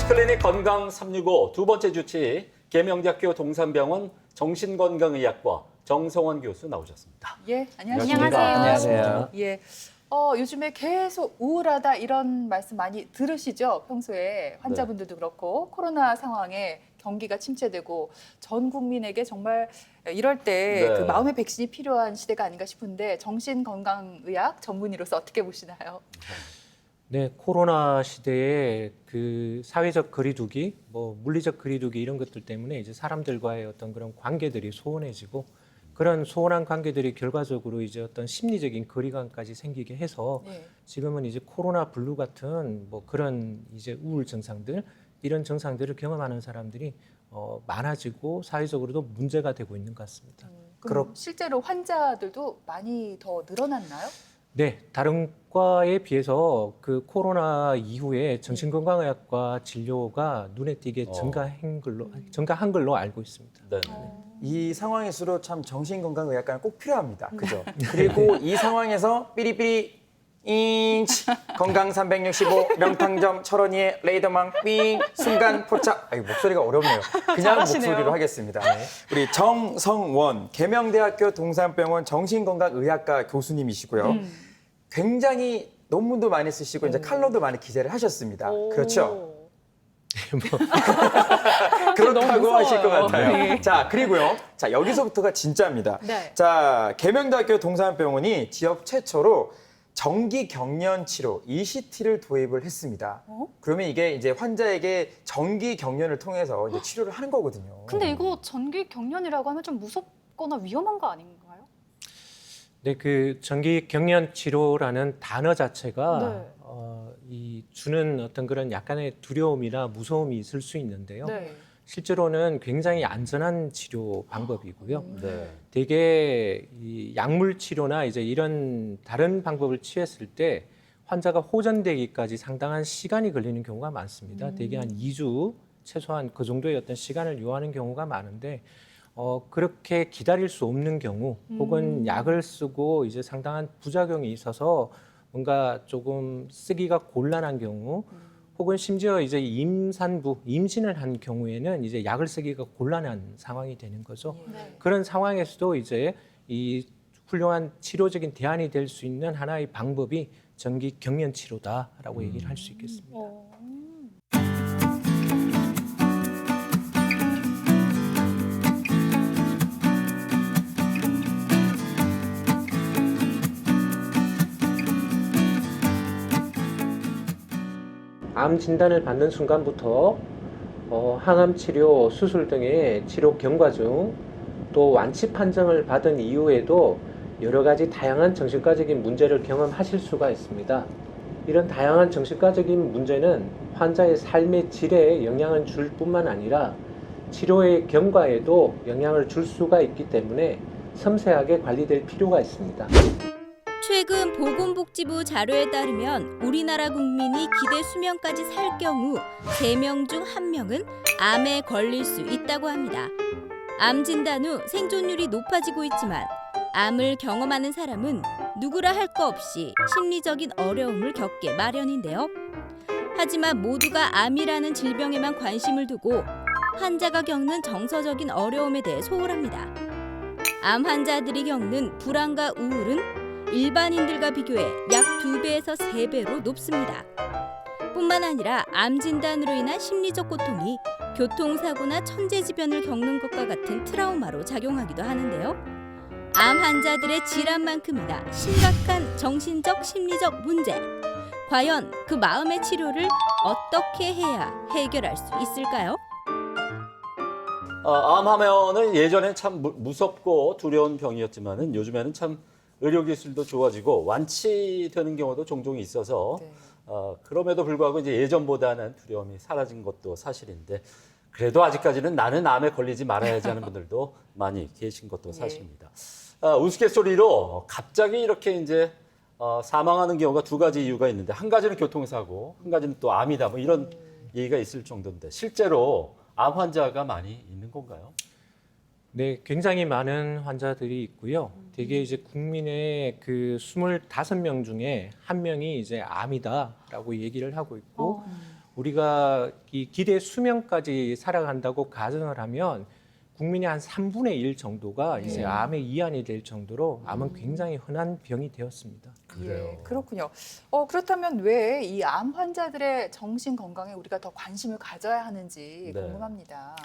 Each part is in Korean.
MC클리닉 건강 365 두 번째 주치 계명대학교 동산병원 정신건강의학과 정성원 교수 나오셨습니다. 예, 안녕하십니까. 안녕하세요. 예, 요즘에 계속 우울하다 이런 말씀 많이 들으시죠? 평소에 환자분들도 그렇고 코로나 상황에 경기가 침체되고 전 국민에게 정말 이럴 때 네. 그 마음의 백신이 필요한 시대가 아닌가 싶은데 정신건강의학 전문의로서 어떻게 보시나요? 네, 코로나 시대에 그 사회적 거리두기, 물리적 거리두기 이런 것들 때문에 이제 사람들과의 어떤 그런 관계들이 소원해지고 그런 소원한 관계들이 결과적으로 이제 어떤 심리적인 거리감까지 생기게 해서 네. 지금은 이제 코로나 블루 같은 그런 이제 우울 증상들 이런 증상들을 경험하는 사람들이 많아지고 사회적으로도 문제가 되고 있는 것 같습니다. 그럼 실제로 환자들도 많이 더 늘어났나요? 네, 다른 과에 비해서 그 코로나 이후에 정신건강의학과 진료가 눈에 띄게 증가한 걸로 알고 있습니다. 네. 이 상황일수록 참 정신건강의학과는 꼭 필요합니다. 그죠? 그리고 이 상황에서 삐리삐리 인치 건강 365 명탕점 철원이의 레이더망 삥 순간 포착. 목소리가 어렵네요. 그냥 잘하시네요. 목소리로 하겠습니다. 우리 정성원 계명대학교 동산병원 정신건강의학과 교수님이시고요. 굉장히 논문도 많이 쓰시고 이제 칼럼도 많이 기재를 하셨습니다. 그렇죠? 그렇다고 하실 것 같아요. 네. 자, 그리고요. 자, 여기서부터가 진짜입니다. 네. 자, 계명대학교 동산병원이 지역 최초로 정기 경련 치료 ECT를 도입을 했습니다. 그러면 이게 이제 환자에게 정기 경련을 통해서 이제 치료를 하는 거거든요. 근데 이거 전기 경련이라고 하면 좀 무섭거나 위험한 거 아닌가요? 네, 그 정기 경련 치료라는 단어 자체가 네. 이 주는 어떤 그런 약간의 두려움이나 무서움이 있을 수 있는데요. 네. 실제로는 굉장히 안전한 치료 방법이고요. 네. 대개 이 약물 치료나 이제 이런 다른 방법을 취했을 때 환자가 호전되기까지 상당한 시간이 걸리는 경우가 많습니다. 대개 한 2주 최소한 그 정도의 어떤 시간을 요하는 경우가 많은데 그렇게 기다릴 수 없는 경우 혹은 약을 쓰고 이제 상당한 부작용이 있어서 뭔가 조금 쓰기가 곤란한 경우 혹은 심지어 이제 임산부, 임신을 한 경우에는 이제 약을 쓰기가 곤란한 상황이 되는 거죠. 네. 그런 상황에서도 이제 이 훌륭한 치료적인 대안이 될 수 있는 하나의 방법이 정기 경련 치료다라고 얘기를 할 수 있겠습니다. 암 진단을 받는 순간부터 항암 치료, 수술 등의 치료 경과 중 또 완치 판정을 받은 이후에도 여러 가지 다양한 정신과적인 문제를 경험하실 수가 있습니다. 이런 다양한 정신과적인 문제는 환자의 삶의 질에 영향을 줄 뿐만 아니라 치료의 경과에도 영향을 줄 수가 있기 때문에 섬세하게 관리될 필요가 있습니다. 최근 보건복지부 자료에 따르면 우리나라 국민이 기대 수명까지 살 경우 3명 중 1명은 암에 걸릴 수 있다고 합니다. 암 진단 후 생존율이 높아지고 있지만 암을 경험하는 사람은 누구라 할 거 없이 심리적인 어려움을 겪게 마련인데요. 하지만 모두가 암이라는 질병에만 관심을 두고 환자가 겪는 정서적인 어려움에 대해 소홀합니다. 암 환자들이 겪는 불안과 우울은 일반인들과 비교해 약 2배에서 3배로 높습니다. 뿐만 아니라 암 진단으로 인한 심리적 고통이 교통사고나 천재지변을 겪는 것과 같은 트라우마로 작용하기도 하는데요. 암 환자들의 질환만큼이나 심각한 정신적, 심리적 문제. 과연 그 마음의 치료를 어떻게 해야 해결할 수 있을까요? 암 하면은 예전엔 참 무섭고 두려운 병이었지만은 요즘에는 참 의료기술도 좋아지고 완치되는 경우도 종종 있어서 네. 그럼에도 불구하고 이제 예전보다는 두려움이 사라진 것도 사실인데 그래도 아직까지는 나는 암에 걸리지 말아야지 하는 분들도 많이 계신 것도 사실입니다. 우스갯소리로 갑자기 이렇게 이제 사망하는 경우가 두 가지 이유가 있는데 한 가지는 교통사고, 한 가지는 또 암이다 뭐 이런 얘기가 있을 정도인데 실제로 암 환자가 많이 있는 건가요? 네, 굉장히 많은 환자들이 있고요. 대개 이제 국민의 그 25명 중에 1명이 이제 암이다라고 얘기를 하고 있고 우리가 이 기대 수명까지 살아간다고 가정을 하면 국민의 한 3분의 1 정도가 이제 암에 이완이 될 정도로 암은 굉장히 흔한 병이 되었습니다. 그래요. 예, 그렇군요. 그렇다면 왜 이 암 환자들의 정신 건강에 우리가 더 관심을 가져야 하는지 네. 궁금합니다.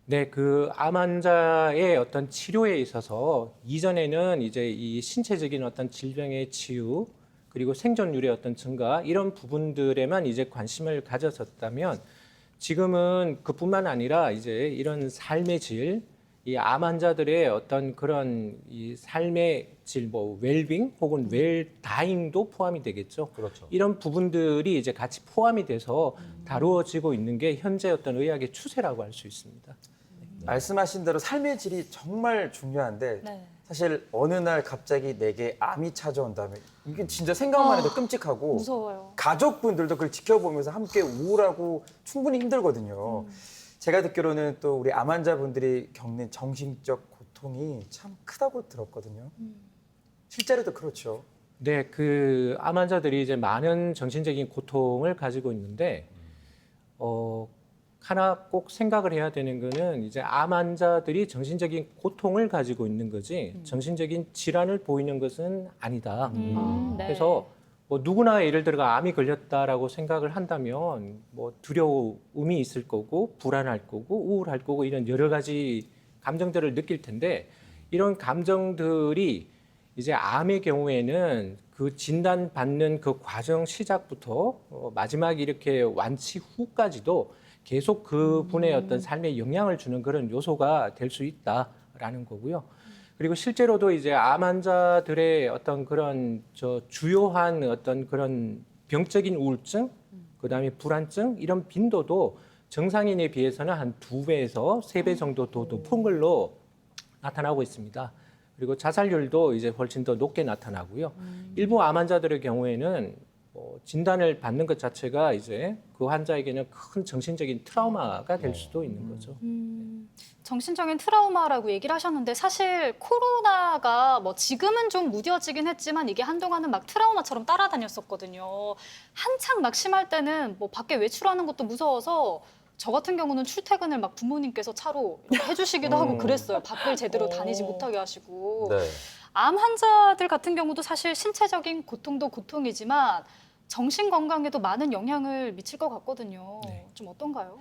네, 그 암 환자의 어떤 치료에 있어서 이전에는 이제 이 신체적인 어떤 질병의 치유 그리고 생존율의 어떤 증가 이런 부분들에만 이제 관심을 가졌었다면 지금은 그뿐만 아니라 이제 이런 삶의 질, 이 암 환자들의 어떤 그런 이 삶의 질, 뭐 웰빙 혹은 웰다잉도 포함이 되겠죠. 그렇죠. 이런 부분들이 이제 같이 포함이 돼서 다루어지고 있는 게 현재 어떤 의학의 추세라고 할 수 있습니다. 말씀하신 대로 삶의 질이 정말 중요한데 네. 사실 어느 날 갑자기 내게 암이 찾아온다면 이게 진짜 생각만 해도 끔찍하고 무서워요. 가족분들도 그걸 지켜보면서 함께 우울하고 충분히 힘들거든요. 제가 듣기로는 또 우리 암 환자분들이 겪는 정신적 고통이 참 크다고 들었거든요. 실제로도 그렇죠. 네, 그 암 환자들이 이제 많은 정신적인 고통을 가지고 있는데 하나 꼭 생각을 해야 되는 거는 이제 암 환자들이 정신적인 고통을 가지고 있는 거지 정신적인 질환을 보이는 것은 아니다. 네. 그래서 뭐 누구나 예를 들어 암이 걸렸다라고 생각을 한다면 뭐 두려움이 있을 거고 불안할 거고 우울할 거고 이런 여러 가지 감정들을 느낄 텐데 이런 감정들이 이제 암의 경우에는 그 진단받는 그 과정 시작부터 마지막 이렇게 완치 후까지도 계속 그분의 어떤 삶에 영향을 주는 그런 요소가 될 수 있다라는 거고요. 그리고 실제로도 이제 암 환자들의 어떤 그런 주요한 어떤 그런 병적인 우울증, 그다음에 불안증 이런 빈도도 정상인에 비해서는 한 2배에서 3배 정도 더 높은 걸로 나타나고 있습니다. 그리고 자살률도 이제 훨씬 더 높게 나타나고요. 일부 암 환자들의 경우에는 진단을 받는 것 자체가 이제 그 환자에게는 큰 정신적인 트라우마가 될 수도 있는 거죠. 정신적인 트라우마라고 얘기를 하셨는데 사실 코로나가 뭐 지금은 좀 무뎌지긴 했지만 이게 한동안은 막 트라우마처럼 따라다녔었거든요. 한창 막 심할 때는 뭐 밖에 외출하는 것도 무서워서 저 같은 경우는 출퇴근을 막 부모님께서 차로 이렇게 해주시기도 하고 그랬어요. 밖을 제대로 다니지 못하게 하시고. 네. 암 환자들 같은 경우도 사실 신체적인 고통도 고통이지만 정신 건강에도 많은 영향을 미칠 것 같거든요. 네. 좀 어떤가요?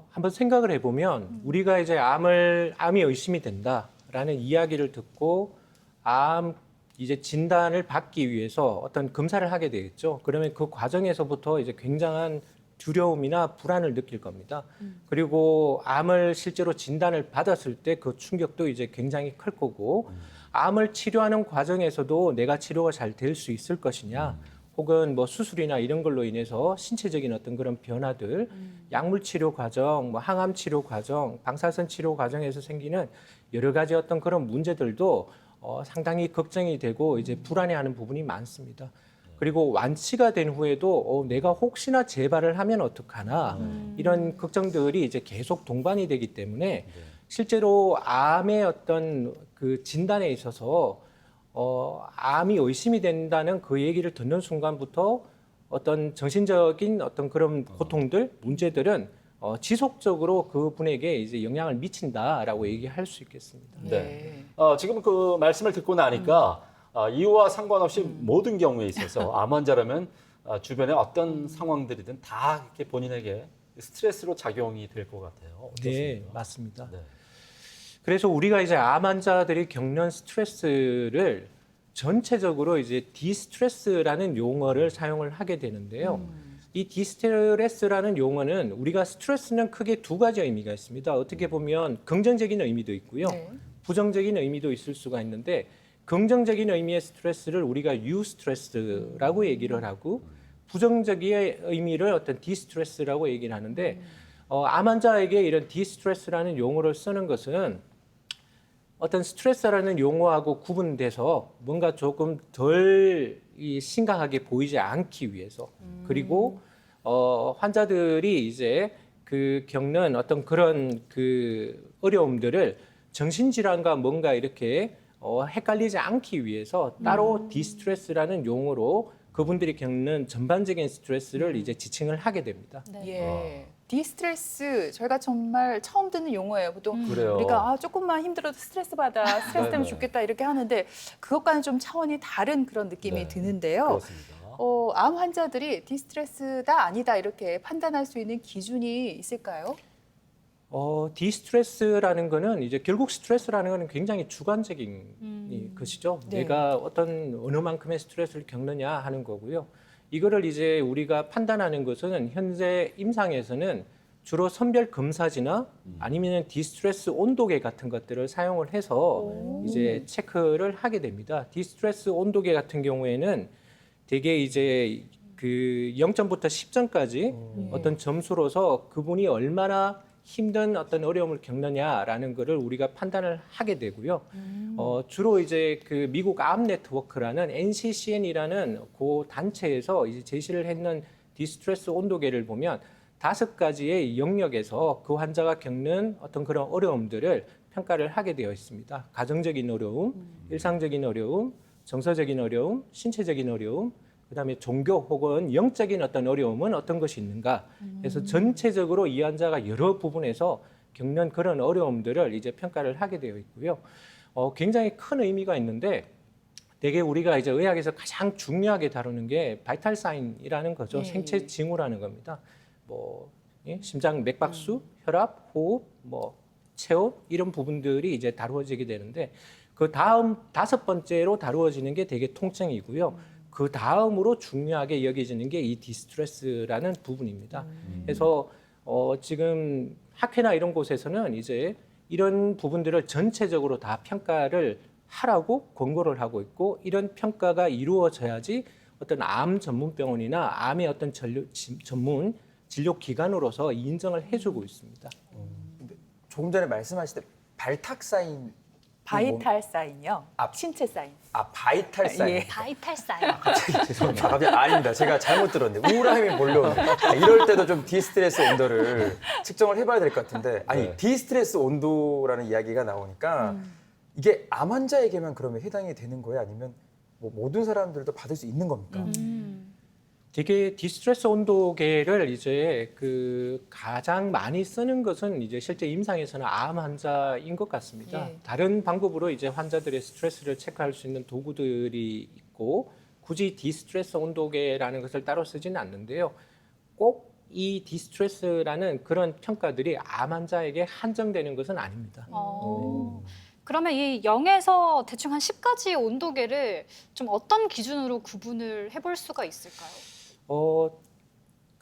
한번 생각을 해보면 우리가 이제 암이 의심이 된다라는 이야기를 듣고 암 이제 진단을 받기 위해서 어떤 검사를 하게 되겠죠. 그러면 그 과정에서부터 이제 굉장한 두려움이나 불안을 느낄 겁니다. 그리고 암을 실제로 진단을 받았을 때 그 충격도 이제 굉장히 클 거고 암을 치료하는 과정에서도 내가 치료가 잘 될 수 있을 것이냐 혹은 뭐 수술이나 이런 걸로 인해서 신체적인 어떤 그런 변화들 약물 치료 과정, 뭐 항암 치료 과정, 방사선 치료 과정에서 생기는 여러 가지 어떤 그런 문제들도 상당히 걱정이 되고 이제 불안해하는 부분이 많습니다. 그리고 완치가 된 후에도 내가 혹시나 재발을 하면 어떡하나 이런 걱정들이 이제 계속 동반이 되기 때문에 실제로 암의 어떤 그 진단에 있어서 암이 의심이 된다는 그 얘기를 듣는 순간부터 어떤 정신적인 어떤 그런 고통들, 문제들은 지속적으로 그분에게 이제 영향을 미친다라고 얘기할 수 있겠습니다. 네. 지금 그 말씀을 듣고 나니까 이유와 상관없이 모든 경우에 있어서 암 환자라면 주변에 어떤 상황들이든 다 이렇게 본인에게 스트레스로 작용이 될 것 같아요. 어떻습니까? 네, 맞습니다. 네. 그래서 우리가 이제 암 환자들이 겪는 스트레스를 전체적으로 이제 디스트레스라는 용어를 사용을 하게 되는데요. 이 디스트레스라는 용어는 우리가 스트레스는 크게 두 가지 의미가 있습니다. 어떻게 보면 긍정적인 의미도 있고요. 네. 부정적인 의미도 있을 수가 있는데 긍정적인 의미의 스트레스를 우리가 유스트레스라고 얘기를 하고 부정적인 의미를 어떤 디스트레스라고 얘기를 하는데 암 환자에게 이런 디스트레스라는 용어를 쓰는 것은 어떤 스트레스라는 용어하고 구분돼서 뭔가 조금 덜 심각하게 보이지 않기 위해서 그리고 환자들이 이제 그 겪는 어떤 그런 그 어려움들을 정신질환과 뭔가 이렇게 헷갈리지 않기 위해서 따로 디스트레스라는 용어로 그분들이 겪는 전반적인 스트레스를 이제 지칭을 하게 됩니다. 네. 예. 디스트레스 저희가 정말 처음 듣는 용어예요. 보통 그래요. 우리가 조금만 힘들어도 스트레스 받아, 스트레스 때문에 네네. 죽겠다 이렇게 하는데 그것과는 좀 차원이 다른 그런 느낌이 네, 드는데요. 그렇습니다. 암 환자들이 디스트레스다 아니다 이렇게 판단할 수 있는 기준이 있을까요? 디스트레스라는 거는 이제 결국 스트레스라는 거는 굉장히 주관적인 것이죠. 네. 내가 어느 만큼의 스트레스를 겪느냐 하는 거고요. 이거를 이제 우리가 판단하는 것은 현재 임상에서는 주로 선별 검사지나 아니면 디스트레스 온도계 같은 것들을 사용을 해서 이제 체크를 하게 됩니다. 디스트레스 온도계 같은 경우에는 되게 이제 그 0점부터 10점까지 어떤 점수로서 그분이 얼마나 힘든 어떤 어려움을 겪느냐라는 거를 우리가 판단을 하게 되고요. 주로 이제 그 미국 암 네트워크라는 NCCN이라는 그 단체에서 이제 제시를 했는 디스트레스 온도계를 보면 5가지의 영역에서 그 환자가 겪는 어떤 그런 어려움들을 평가를 하게 되어 있습니다. 가정적인 어려움, 일상적인 어려움, 정서적인 어려움, 신체적인 어려움, 그다음에 종교 혹은 영적인 어떤 어려움은 어떤 것이 있는가. 그래서 전체적으로 이 환자가 여러 부분에서 겪는 그런 어려움들을 이제 평가를 하게 되어 있고요. 굉장히 큰 의미가 있는데 되게 우리가 이제 의학에서 가장 중요하게 다루는 게 바이탈 사인이라는 거죠. 예. 생체 징후라는 겁니다. 심장 맥박수, 혈압, 호흡, 체온 이런 부분들이 이제 다루어지게 되는데 그 다음 5번째로 다루어지는 게 되게 통증이고요. 그 다음으로 중요하게 여겨지는 게 이 디스트레스라는 부분입니다. 그래서 지금 학회나 이런 곳에서는 이제 이런 부분들을 전체적으로 다 평가를 하라고 권고를 하고 있고 이런 평가가 이루어져야지 어떤 암 전문병원이나 암의 어떤 전문 진료 기관으로서 인정을 해주고 있습니다. 조금 전에 말씀하실 때 발탁 사인 바이탈 사인요. 아, 신체 사인. 바이탈 사인. 예. 바이탈 사인. 죄송합니다. 갑자기 아닙니다. 제가 잘못 들었는데 우울함이 몰려오는. 이럴 때도 좀 디스트레스 온도를 측정을 해봐야 될 것 같은데 아니 네. 디스트레스 온도라는 이야기가 나오니까 이게 암 환자에게만 그러면 해당이 되는 거예요? 아니면 모든 사람들도 받을 수 있는 겁니까? 되게 디스트레스 온도계를 이제 그 가장 많이 쓰는 것은 이제 실제 임상에서는 암 환자인 것 같습니다. 예. 다른 방법으로 이제 환자들의 스트레스를 체크할 수 있는 도구들이 있고 굳이 디스트레스 온도계라는 것을 따로 쓰지는 않는데요. 꼭 이 디스트레스라는 그런 평가들이 암 환자에게 한정되는 것은 아닙니다. 그러면 이 0에서 대충 한 10가지 온도계를 좀 어떤 기준으로 구분을 해볼 수가 있을까요?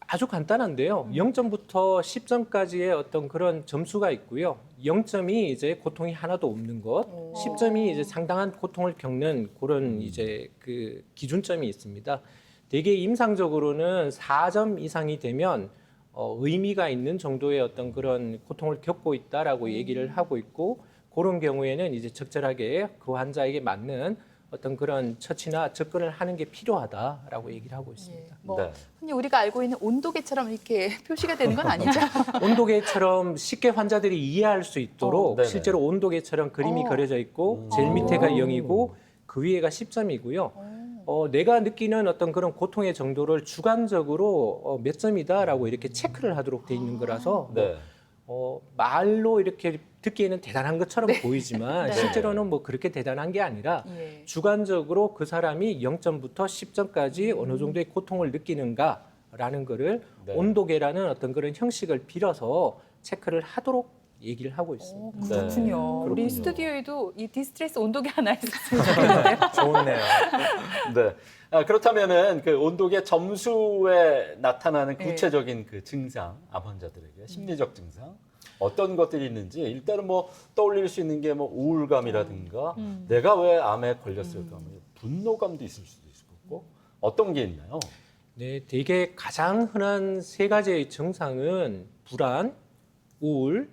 아주 간단한데요. 0점부터 10점까지의 어떤 그런 점수가 있고요. 0점이 이제 고통이 하나도 없는 것, 10점이 이제 상당한 고통을 겪는 그런 이제 그 기준점이 있습니다. 되게 임상적으로는 4점 이상이 되면 의미가 있는 정도의 어떤 그런 고통을 겪고 있다라고 얘기를 하고 있고 그런 경우에는 이제 적절하게 그 환자에게 맞는 어떤 그런 처치나 접근을 하는 게 필요하다라고 얘기를 하고 있습니다. 네. 흔히 우리가 알고 있는 온도계처럼 이렇게 표시가 되는 건 아니죠? 온도계처럼 쉽게 환자들이 이해할 수 있도록 네네. 실제로 온도계처럼 그림이 그려져 있고 제일 밑에가 0이고 그 위에가 10점이고요. 내가 느끼는 어떤 그런 고통의 정도를 주관적으로 몇 점이다라고 이렇게 체크를 하도록 돼 있는 거라서 네. 말로 이렇게 듣기에는 대단한 것처럼 보이지만 네. 실제로는 그렇게 대단한 게 아니라 예. 주관적으로 그 사람이 0점부터 10점까지 어느 정도의 고통을 느끼는가라는 거를 네. 온도계라는 어떤 그런 형식을 빌어서 체크를 하도록 얘기를 하고 있습니다. 그렇군요. 네, 우리 그렇군요. 스튜디오에도 이 디스트레스 온도계 하나 있었으면 좋겠는데요. 좋네요. 네. 그렇다면은 그 온도계 점수에 나타나는 네. 구체적인 그 증상, 암 환자들에게 심리적 증상 어떤 것들이 있는지 일단은 떠올릴 수 있는 게 우울감이라든가 내가 왜 암에 걸렸을까, 분노감도 있을 수도 있을 거고 어떤 게 있나요? 네, 되게 가장 흔한 3가지의 증상은 불안, 우울,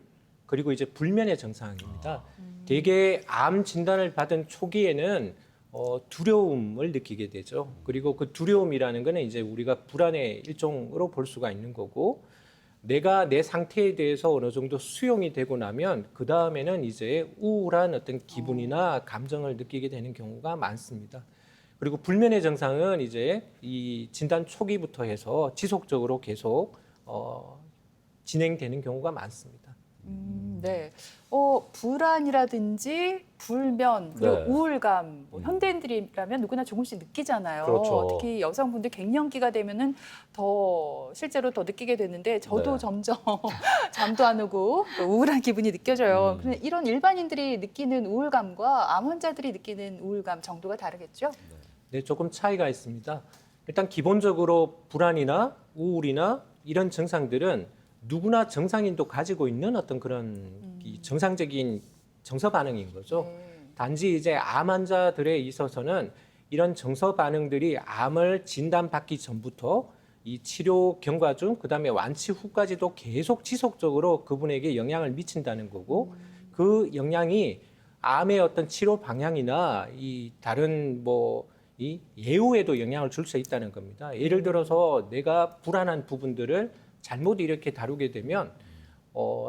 그리고 이제 불면의 증상입니다. 되게 암 진단을 받은 초기에는 두려움을 느끼게 되죠. 그리고 그 두려움이라는 거는 이제 우리가 불안의 일종으로 볼 수가 있는 거고, 내가 내 상태에 대해서 어느 정도 수용이 되고 나면 그 다음에는 이제 우울한 어떤 기분이나 감정을 느끼게 되는 경우가 많습니다. 그리고 불면의 증상은 이제 이 진단 초기부터 해서 지속적으로 계속 진행되는 경우가 많습니다. 네. 불안이라든지 불면 그리고 네. 우울감, 뭐 현대인들이라면 누구나 조금씩 느끼잖아요. 그렇죠. 특히 여성분들 갱년기가 되면은 더 실제로 더 느끼게 되는데 저도 네. 점점 잠도 안 오고 또 우울한 기분이 느껴져요. 그런데 이런 일반인들이 느끼는 우울감과 암 환자들이 느끼는 우울감 정도가 다르겠죠? 네, 조금 차이가 있습니다. 일단 기본적으로 불안이나 우울이나 이런 증상들은 누구나 정상인도 가지고 있는 어떤 그런 이 정상적인 정서 반응인 거죠. 네. 단지 이제 암 환자들에 있어서는 이런 정서 반응들이 암을 진단받기 전부터 이 치료 경과 중 그다음에 완치 후까지도 계속 지속적으로 그분에게 영향을 미친다는 거고 그 영향이 암의 어떤 치료 방향이나 이 다른 이 예후에도 영향을 줄 수 있다는 겁니다. 예를 들어서 내가 불안한 부분들을 잘못 이렇게 다루게 되면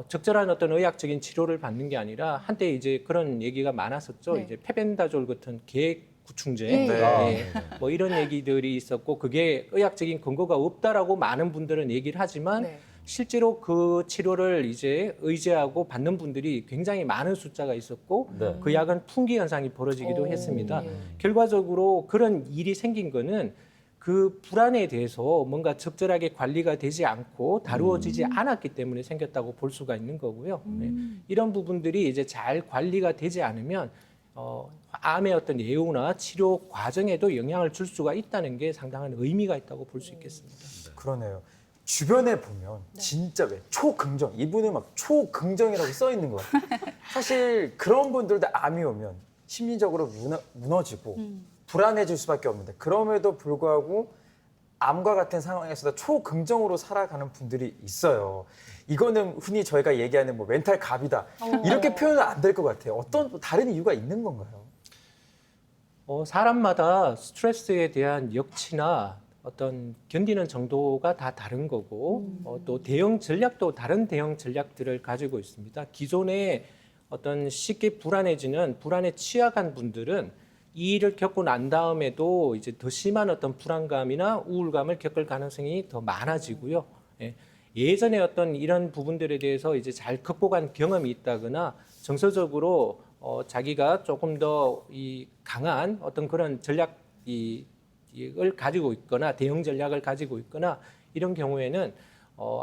적절한 어떤 의학적인 치료를 받는 게 아니라 한때 이제 그런 얘기가 많았었죠. 네. 이제 페벤다졸 같은 계획구충제 네. 예, 뭐 이런 얘기들이 있었고 그게 의학적인 근거가 없다라고 많은 분들은 얘기를 하지만 네. 실제로 그 치료를 이제 의지하고 받는 분들이 굉장히 많은 숫자가 있었고 네. 그 약은 풍기 현상이 벌어지기도 오, 했습니다. 예. 결과적으로 그런 일이 생긴 거는 그 불안에 대해서 뭔가 적절하게 관리가 되지 않고 다루어지지 않았기 때문에 생겼다고 볼 수가 있는 거고요. 네. 이런 부분들이 이제 잘 관리가 되지 않으면 암의 어떤 예후나 치료 과정에도 영향을 줄 수가 있다는 게 상당한 의미가 있다고 볼 수 있겠습니다. 그러네요. 주변에 보면 진짜 왜 초긍정, 이분은 막 초긍정이라고 써 있는 것 같아요. 사실 그런 분들도 암이 오면 심리적으로 무너지고 불안해질 수밖에 없는데 그럼에도 불구하고 암과 같은 상황에서도 초긍정으로 살아가는 분들이 있어요. 이거는 흔히 저희가 얘기하는 뭐 멘탈 갑이다 이렇게 표현은 안 될 것 같아요. 어떤 다른 이유가 있는 건가요? 사람마다 스트레스에 대한 역치나 어떤 견디는 정도가 다 다른 거고 또 대응 전략도 다른 대응 전략들을 가지고 있습니다. 기존에 어떤 쉽게 불안에 취약한 분들은 이 일을 겪고 난 다음에도 이제 더 심한 어떤 불안감이나 우울감을 겪을 가능성이 더 많아지고요. 예전에 어떤 이런 부분들에 대해서 이제 잘 극복한 경험이 있다거나 정서적으로 자기가 조금 더 이 강한 어떤 그런 전략을 가지고 있거나 대응 전략을 가지고 있거나 이런 경우에는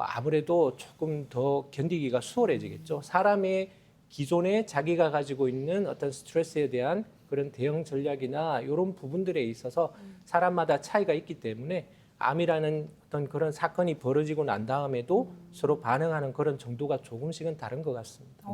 아무래도 조금 더 견디기가 수월해지겠죠. 사람의 기존에 자기가 가지고 있는 어떤 스트레스에 대한 그런 대응 전략이나 이런 부분들에 있어서 사람마다 차이가 있기 때문에 암이라는 어떤 그런 사건이 벌어지고 난 다음에도 서로 반응하는 그런 정도가 조금씩은 다른 것 같습니다.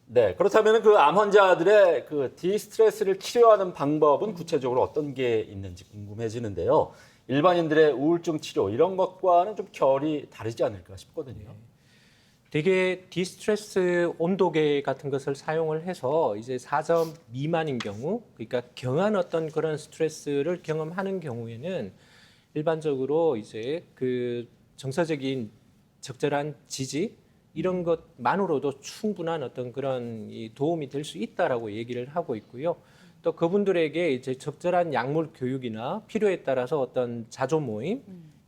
네, 그렇다면 그 암 환자들의 그 디스트레스를 치료하는 방법은 구체적으로 어떤 게 있는지 궁금해지는데요. 일반인들의 우울증 치료 이런 것과는 좀 결이 다르지 않을까 싶거든요. 되게 디스트레스 온도계 같은 것을 사용을 해서 이제 4점 미만인 경우, 그러니까 경한 어떤 그런 스트레스를 경험하는 경우에는 일반적으로 이제 그 정서적인 적절한 지지 이런 것만으로도 충분한 어떤 그런 이 도움이 될 수 있다라고 얘기를 하고 있고요. 또 그분들에게 이제 적절한 약물 교육이나 필요에 따라서 어떤 자조 모임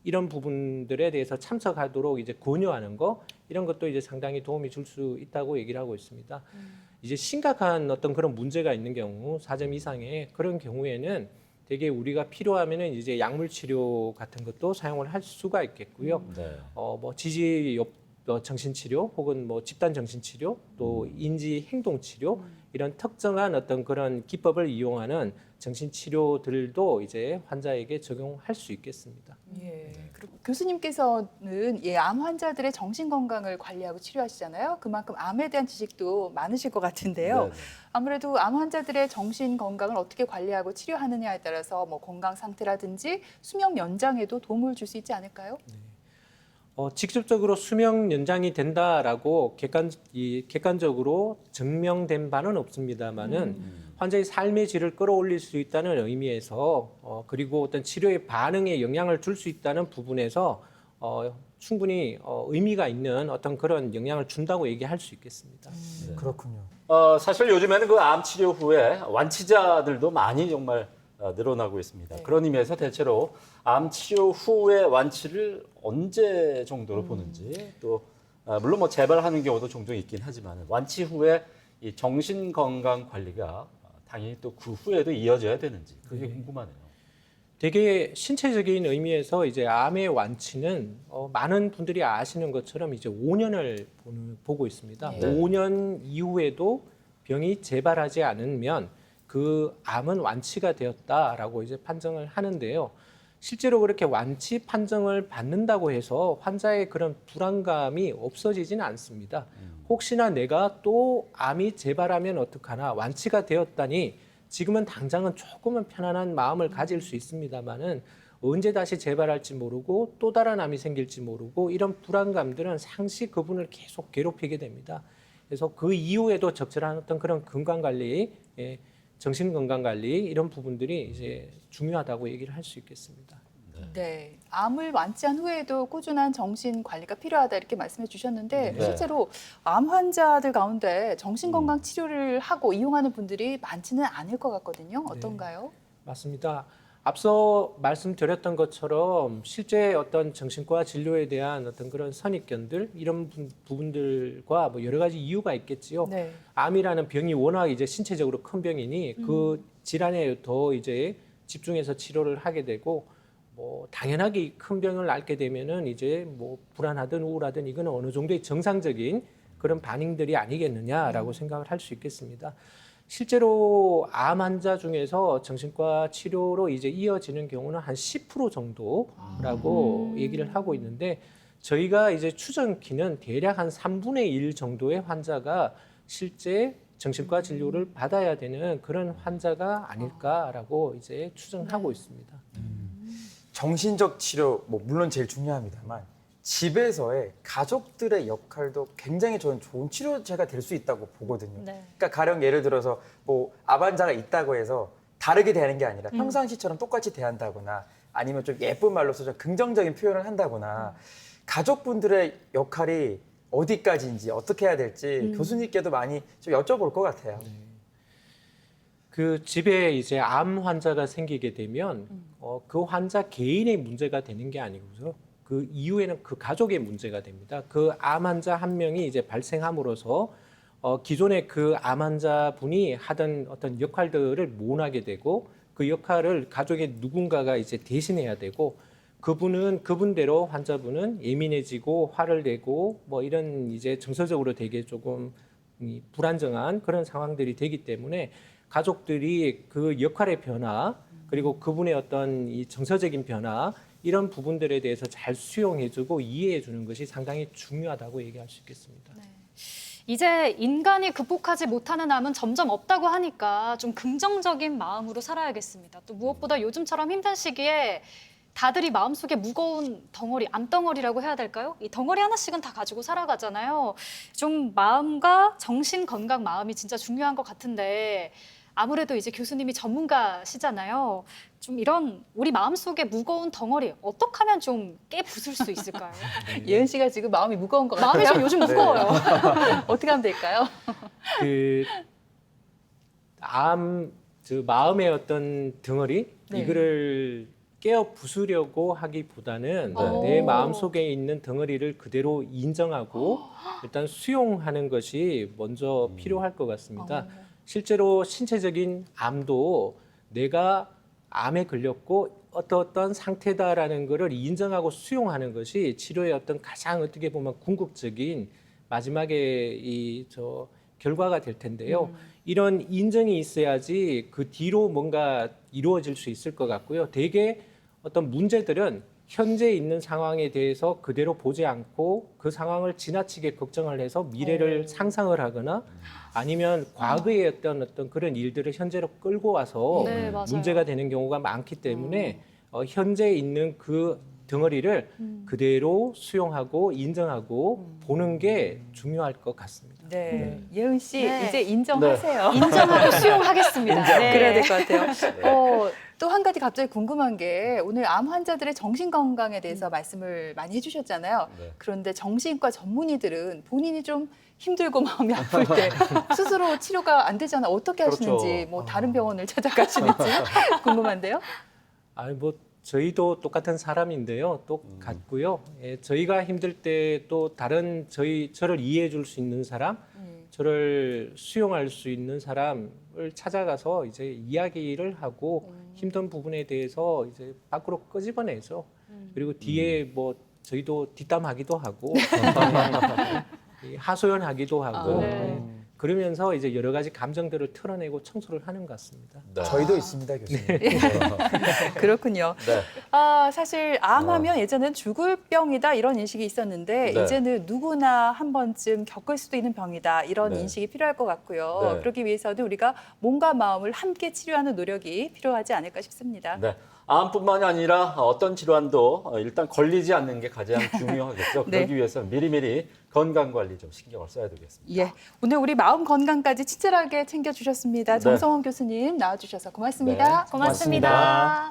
이런 부분들에 대해서 참석하도록 이제 권유하는 거 이런 것도 이제 상당히 도움이 줄 수 있다고 얘기를 하고 있습니다. 이제 심각한 어떤 그런 문제가 있는 경우 4점 이상의 그런 경우에는 되게 우리가 필요하면은 이제 약물 치료 같은 것도 사용을 할 수가 있겠고요. 네. 뭐 정신치료 혹은 뭐 집단 정신치료 또 인지 행동치료 이런 특정한 어떤 그런 기법을 이용하는 정신치료들도 이제 환자에게 적용할 수 있겠습니다. 예. 그리고 교수님께서는 암 환자들의 정신 건강을 관리하고 치료하시잖아요. 그만큼 암에 대한 지식도 많으실 것 같은데요. 네, 네. 아무래도 암 환자들의 정신 건강을 어떻게 관리하고 치료하느냐에 따라서 뭐 건강 상태라든지 수명 연장에도 도움을 줄 수 있지 않을까요? 직접적으로 수명 연장이 된다라고 객관적으로 증명된 바는 없습니다만은 환자의 삶의 질을 끌어올릴 수 있다는 의미에서 그리고 어떤 치료의 반응에 영향을 줄 수 있다는 부분에서 충분히 의미가 있는 어떤 그런 영향을 준다고 얘기할 수 있겠습니다. 그렇군요. 사실 요즘에는 그 암 치료 후에 완치자들도 많이 정말 늘어나고 있습니다. 네. 그런 의미에서 대체로 암 치료 후의 완치를 언제 정도로 보는지 또 물론 뭐 재발하는 경우도 종종 있긴 하지만 완치 후에 이 정신 건강 관리가 당연히 또 그 후에도 이어져야 되는지 그게 궁금하네요. 되게 신체적인 의미에서 이제 암의 완치는 많은 분들이 아시는 것처럼 이제 5년을 보고 있습니다. 네. 5년 이후에도 병이 재발하지 않으면 그 암은 완치가 되었다라고 이제 판정을 하는데요. 실제로 그렇게 완치 판정을 받는다고 해서 환자의 그런 불안감이 없어지지는 않습니다. 혹시나 내가 또 암이 재발하면 어떡하나, 완치가 되었다니 지금은 당장은 조금은 편안한 마음을 가질 수 있습니다만은 언제 다시 재발할지 모르고 또 다른 암이 생길지 모르고 이런 불안감들은 상시 그분을 계속 괴롭히게 됩니다. 그래서 그 이후에도 적절한 어떤 그런 건강 관리, 정신 건강 관리 이런 부분들이 이제 중요하다고 얘기를 할 수 있겠습니다. 네, 암을 완치한 후에도 꾸준한 정신 관리가 필요하다 이렇게 말씀해 주셨는데 네. 실제로 암 환자들 가운데 정신 건강 치료를 하고 이용하는 분들이 많지는 않을 것 같거든요. 어떤가요? 맞습니다. 앞서 말씀드렸던 것처럼 실제 어떤 정신과 진료에 대한 어떤 그런 선입견들 이런 부분들과 뭐 여러 가지 이유가 있겠지요. 네. 암이라는 병이 워낙 이제 신체적으로 큰 병이니 그 질환에 더 이제 집중해서 치료를 하게 되고 뭐 당연하게 큰 병을 앓게 되면은 이제 뭐 불안하든 우울하든 이거는 어느 정도의 정상적인 그런 반응들이 아니겠느냐라고 생각을 할 수 있겠습니다. 실제로 암 환자 중에서 정신과 치료로 이제 이어지는 경우는 한 10% 정도라고 얘기를 하고 있는데 저희가 이제 추정키는 대략 한 3분의 1 정도의 환자가 실제 정신과 진료를 받아야 되는 그런 환자가 아닐까라고 이제 추정하고 있습니다. 정신적 치료 뭐 물론 제일 중요합니다만 집에서의 가족들의 역할도 굉장히 저는 좋은 치료제가 될 수 있다고 보거든요. 네. 그러니까 가령 예를 들어서 뭐 암 환자가 있다고 해서 다르게 대하는 게 아니라 평상시처럼 똑같이 대한다거나 아니면 좀 예쁜 말로서 좀 긍정적인 표현을 한다거나 가족분들의 역할이 어디까지인지 어떻게 해야 될지 교수님께도 많이 좀 여쭤볼 것 같아요. 그 집에 이제 암 환자가 생기게 되면 그 환자 개인의 문제가 되는 게 아니고요. 그 이후에는 그 가족의 문제가 됩니다. 그 암 환자 한 명이 이제 발생함으로써 기존에 그 암 환자분이 하던 어떤 역할들을 못하게 되고 그 역할을 가족의 누군가가 이제 대신해야 되고 그분은 그분대로 환자분은 예민해지고 화를 내고 뭐 이런 이제 정서적으로 되게 조금 불안정한 그런 상황들이 되기 때문에 가족들이 그 역할의 변화 그리고 그분의 어떤 이 정서적인 변화 이런 부분들에 대해서 잘 수용해주고 이해해주는 것이 상당히 중요하다고 얘기할 수 있겠습니다. 네. 이제 인간이 극복하지 못하는 암은 점점 없다고 하니까 좀 긍정적인 마음으로 살아야겠습니다. 또 무엇보다 요즘처럼 힘든 시기에 다들 이 마음속에 무거운 덩어리, 암덩어리라고 해야 될까요? 이 덩어리 하나씩은 다 가지고 살아가잖아요. 좀 마음과 정신 건강 마음이 진짜 중요한 것 같은데 아무래도 이제 교수님이 전문가시잖아요. 좀 이런 우리 마음속에 무거운 덩어리 어떻게 하면 좀 깨부술 수 있을까요? 예은 씨가 지금 마음이 무거운 것 마음이 같아요. 좀 요즘 무거워요. 어떻게 하면 될까요? 그 마음의 어떤 덩어리 네. 이거를 깨어 부수려고 하기보다는 네. 내 마음 속에 있는 덩어리를 그대로 인정하고 일단 수용하는 것이 먼저 필요할 것 같습니다. 실제로 신체적인 암도 내가 암에 걸렸고 어떤 상태다라는 것을 인정하고 수용하는 것이 치료의 어떤 가장 어떻게 보면 궁극적인 마지막에 결과가 될 텐데요. 이런 인정이 있어야지 그 뒤로 뭔가 이루어질 수 있을 것 같고요. 대개 어떤 문제들은 현재 있는 상황에 대해서 그대로 보지 않고 그 상황을 지나치게 걱정을 해서 미래를 상상을 하거나 아니면 과거의 어떤 그런 일들을 현재로 끌고 와서 네, 맞아요. 문제가 되는 경우가 많기 때문에 현재 있는 그 덩어리를 그대로 수용하고 인정하고 보는 게 중요할 것 같습니다. 네. 예은 씨 네. 이제 인정하세요. 인정하고 수용하겠습니다. 네. 그래야 될 것 같아요. 또 한 가지 갑자기 궁금한 게 오늘 암 환자들의 정신 건강에 대해서 말씀을 많이 해주셨잖아요. 네. 그런데 정신과 전문의들은 본인이 좀 힘들고 마음이 아플 때 스스로 치료가 안 되잖아. 어떻게 하시는지, 그렇죠. 뭐 다른 병원을 찾아가시는지 궁금한데요. 아니 뭐 저희도 똑같은 사람인데요. 똑같고요. 예, 저희가 힘들 때 또 다른 저를 이해해 줄 수 있는 사람, 저를 수용할 수 있는 사람을 찾아가서 이제 이야기를 하고 힘든 부분에 대해서 이제 밖으로 끄집어내죠. 그리고 뒤에 뭐 저희도 뒷담하기도 하고 하소연하기도 하고 네. 예, 그러면서 이제 여러 가지 감정들을 털어내고 청소를 하는 것 같습니다. 네. 저희도 있습니다, 교수님. 그렇군요. 네. 사실 암하면 예전엔 죽을 병이다 이런 인식이 있었는데 네. 이제는 누구나 한 번쯤 겪을 수도 있는 병이다 이런 네. 인식이 필요할 것 같고요. 네. 그러기 위해서는 우리가 몸과 마음을 함께 치료하는 노력이 필요하지 않을까 싶습니다. 네. 암뿐만이 아니라 어떤 질환도 일단 걸리지 않는 게 가장 중요하겠죠. 네. 그러기 위해서는 미리미리 건강 관리 좀 신경을 써야 되겠습니다. 예, 오늘 우리 마음 건강까지 친절하게 챙겨주셨습니다. 네. 정성원 교수님 나와주셔서 고맙습니다. 네. 고맙습니다.